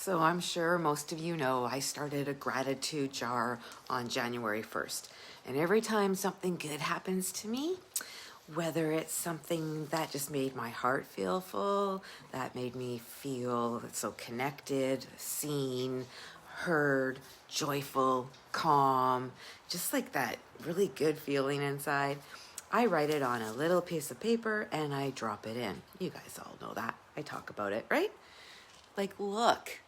So I'm sure most of you know I started a gratitude jar on January 1st. And every time something good happens to me, whether it's something that just made my heart feel full, that made me feel so connected, seen, heard, joyful, calm, just like that really good feeling inside, I write it on a little piece of paper and I drop it in. You guys all know that. I talk about it, right? Like, look.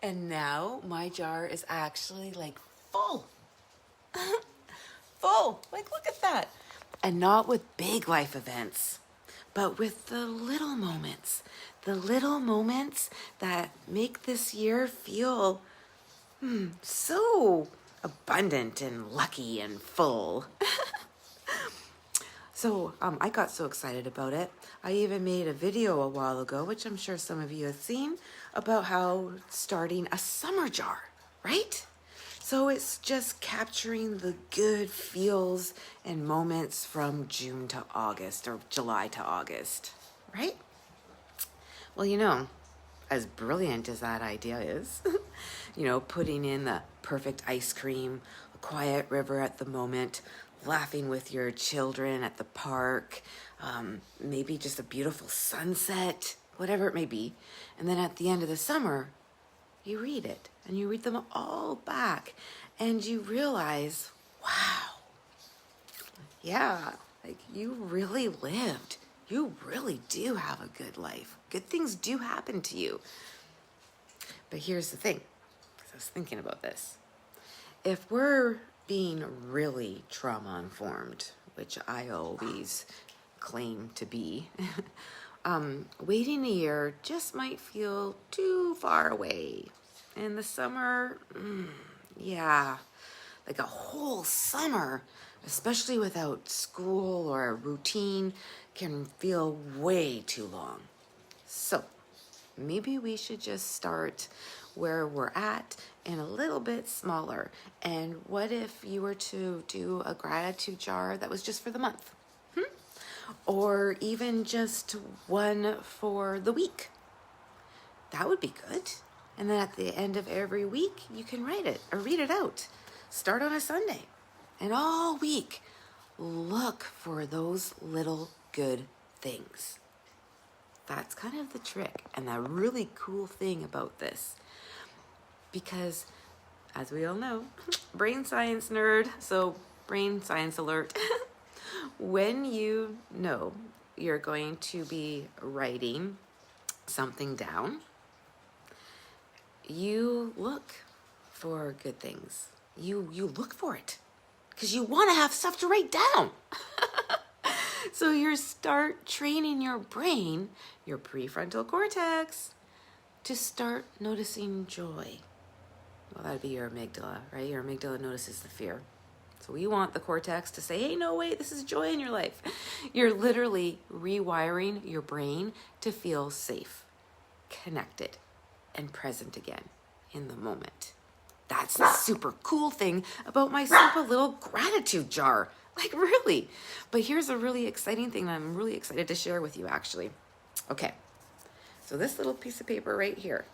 And now my jar is actually like full. Full. Like, look at that. And not with big life events, but with the little moments that make this year feel so abundant and lucky and full. So I got so excited about it. I even made a video a while ago, which I'm sure some of you have seen, about how starting a summer jar, right? So it's just capturing the good feels and moments from June to August or July to August, right? Well, you know, as brilliant as that idea is, you know, putting in the perfect ice cream, a quiet river at the moment, laughing with your children at the park, maybe just a beautiful sunset, whatever it may be. And then at the end of the summer, you read it and you read them all back and you realize, wow, yeah, like you really lived. You really do have a good life. Good things do happen to you. But here's the thing, because I was thinking about this. If we're being really trauma-informed, which I always claim to be, waiting a year just might feel too far away. In the summer, yeah, like a whole summer, especially without school or a routine, can feel way too long. So maybe we should just start where we're at and a little bit smaller. And what if you were to do a gratitude jar that was just for the month? Or even just one for the week? That would be good. And then at the end of every week, you can write it or read it out. Start on a Sunday. And all week, look for those little good things. That's kind of the trick and the really cool thing about this. Because, as we all know, brain science nerd, so brain science alert. When you know you're going to be writing something down, you look for good things. You look for it because you want to have stuff to write down. So you start training your brain, your prefrontal cortex, to start noticing joy. Well, that'd be your amygdala, right? Your amygdala notices the fear. So we want the cortex to say, hey, no, wait, this is joy in your life. You're literally rewiring your brain to feel safe, connected, and present again in the moment. That's the super cool thing about my simple little gratitude jar. Like, really. But here's a really exciting thing that I'm really excited to share with you, actually. Okay, so this little piece of paper right here,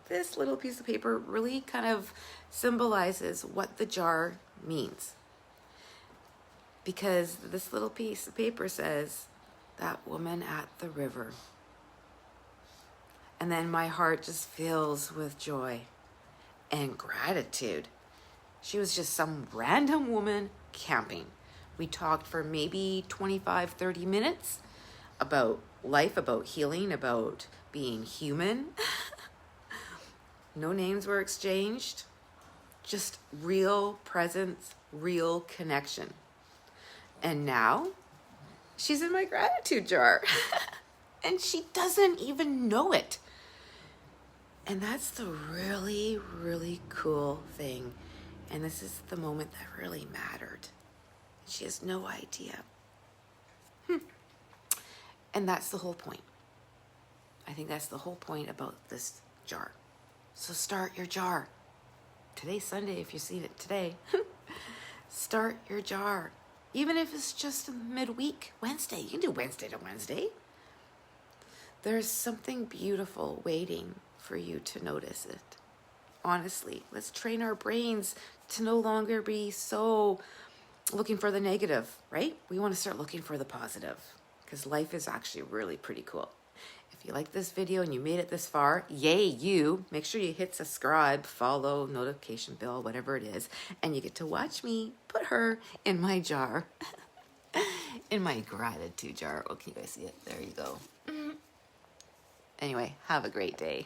this little piece of paper really kind of symbolizes what the jar means. Because this little piece of paper says, that woman at the river. And then my heart just fills with joy and gratitude. She was just some random woman camping. We talked for maybe 25, 30 minutes about life, about healing, about being human. No names were exchanged. Just real presence, real connection. And now she's in my gratitude jar. And she doesn't even know it. And that's the really, really cool thing. And this is the moment that really mattered. She has no idea. And that's the whole point. I think that's the whole point about this jar. So start your jar. Today's Sunday, if you've seen it today. Start your jar. Even if it's just midweek, Wednesday. You can do Wednesday to Wednesday. there's something beautiful waiting for you to notice it. Honestly, let's train our brains to no longer be so looking for the negative, right? We want to start looking for the positive, because life is actually really pretty cool. If you like this video and you made it this far, yay you. Make sure you hit subscribe, follow, notification bell, whatever it is, and you get to watch me put her in my jar. In my gratitude jar. Oh, can you guys see it? There you go. Anyway, have a great day.